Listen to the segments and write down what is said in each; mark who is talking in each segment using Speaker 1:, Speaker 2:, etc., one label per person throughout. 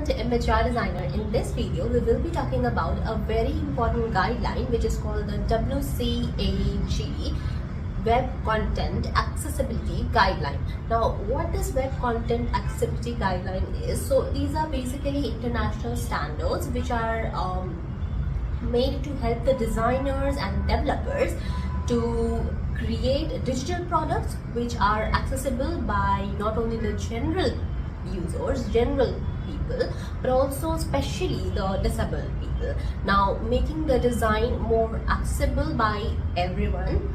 Speaker 1: and image art designer. In this video, we will be talking about a very important guideline which is called the WCAG Web Content Accessibility Guideline. Now, what this Web Content Accessibility Guideline is? So these are basically international standards which are made to help the designers and developers to create digital products which are accessible by not only the general users, general people, but also especially the disabled people. Now, making the design more accessible by everyone.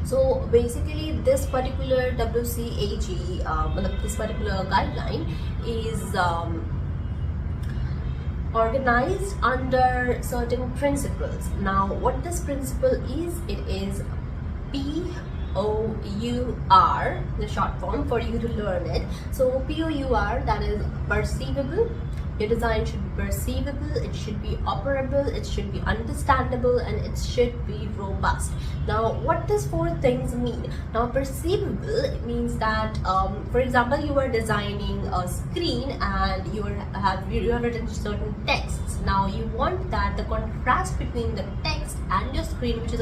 Speaker 1: So basically, this particular WCAG, this particular guideline is organized under certain principles. Now, what this principle is, it is POUR, the short form for you to learn it. So POUR, that is perceivable. Your design should be perceivable, it should be operable, it should be understandable, and it should be robust. Now, what does four things mean? Now, perceivable, it means that, for example, you are designing a screen and you have written certain texts. Now, you want that the contrast between the text and your screen, which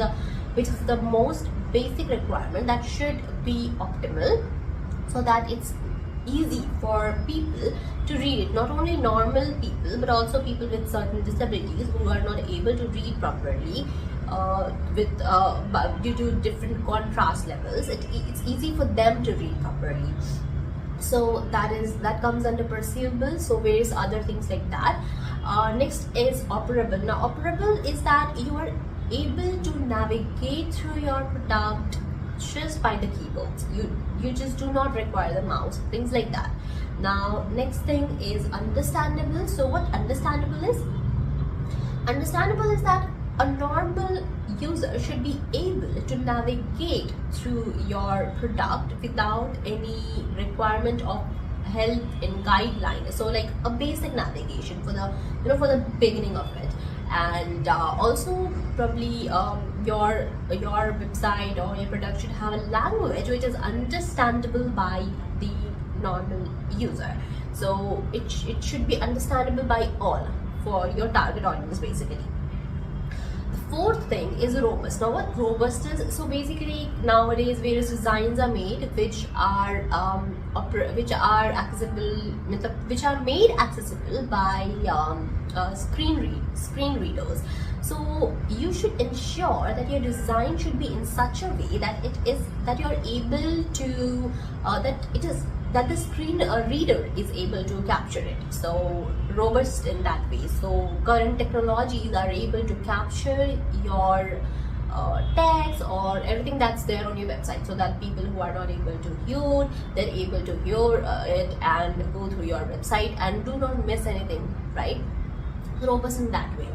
Speaker 1: is the most basic requirement, that should be optimal, so that it's easy for people to read it. Not only normal people, but also people with certain disabilities who are not able to read properly due to different contrast levels. It's easy for them to read properly. So that comes under perceivable. So various other things like that. Next is operable. Now, operable is that you are able to navigate through your product just by the keyboards. You just do not require the mouse, things like that. Now, next thing is understandable. So what understandable is? Understandable is that a normal user should be able to navigate through your product without any requirement of help in guidelines. So like a basic navigation for the beginning of it. And also probably your website or your product should have a language which is understandable by the normal user. So it should be understandable by all for your target audience, basically. The fourth thing is robust. Now, what robust is? So basically, nowadays various designs are made which are made accessible by screen readers. So you should ensure that your design should be in such a way that you're able to that the screen reader is able to capture it. So robust in that way. So current technologies are able to capture your text or everything that's there on your website, so that people who are not able to hear, they're able to hear it and go through your website and do not miss anything, right? Robust in that way.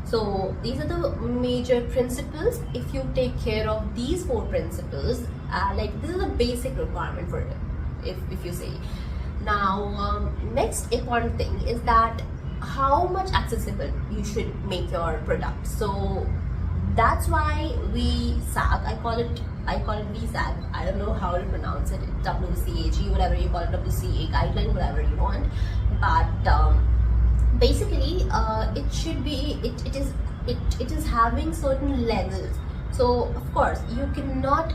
Speaker 1: So these are the major principles. If you take care of these four principles, like this is a basic requirement for it, if you say. Now, next important thing is that how much accessible you should make your product. So that's why WCAG, I call it WCAG, I don't know how to pronounce it, WCAG, whatever you call it, WCA guideline, whatever you want, but basically it is having certain levels. So of course you cannot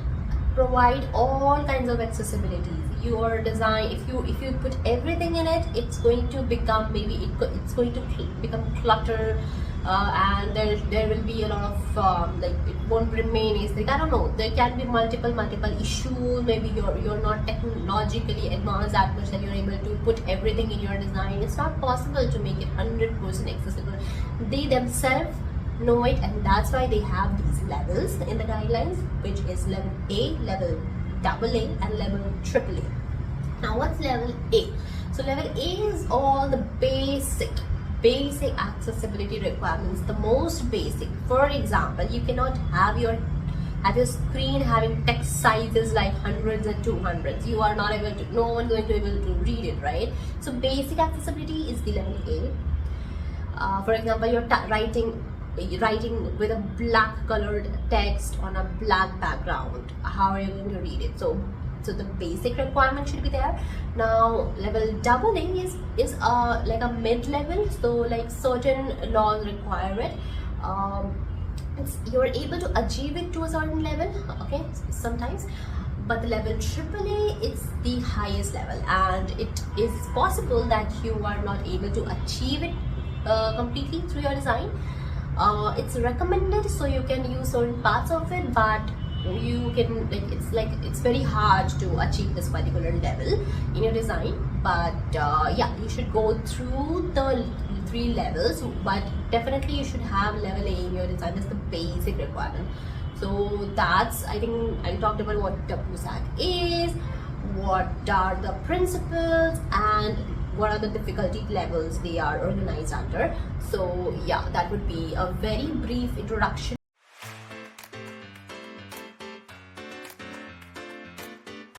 Speaker 1: provide all kinds of accessibilities. Your design, if you put everything in it, it's going to become become clutter, and there will be a lot of like it won't remain aesthetic. I don't know, there can be multiple issues. Maybe you're not technologically advanced that much that you're able to put everything in your design. It's not possible to make it 100% accessible. They themselves know it, and that's why they have these levels in the guidelines, which is level A, level AA, and level AAA. Now, what's level A? So level A is all the basic accessibility requirements, the most basic. For example, you cannot have your screen having text sizes like hundreds and 200s. You are not able to, no one going to be able to read it, right? So basic accessibility is the level A. For example, you're writing with a black colored text on a black background. How are you going to read it? So So the basic requirement should be there. Now level AA is like a mid-level, so like certain laws require it. You're able to achieve it to a certain level, okay, sometimes, but the level AAA, it's the highest level, and it is possible that you are not able to achieve it completely through your design. It's recommended, so you can use certain parts of it, but you can it's very hard to achieve this particular level in your design. But yeah, you should go through the 3 levels, but definitely you should have level A in your design. That's the basic requirement. So that's, I think I talked about what WCAG is, what are the principles, and what are the difficulty levels they are organized under. So yeah, that would be a very brief introduction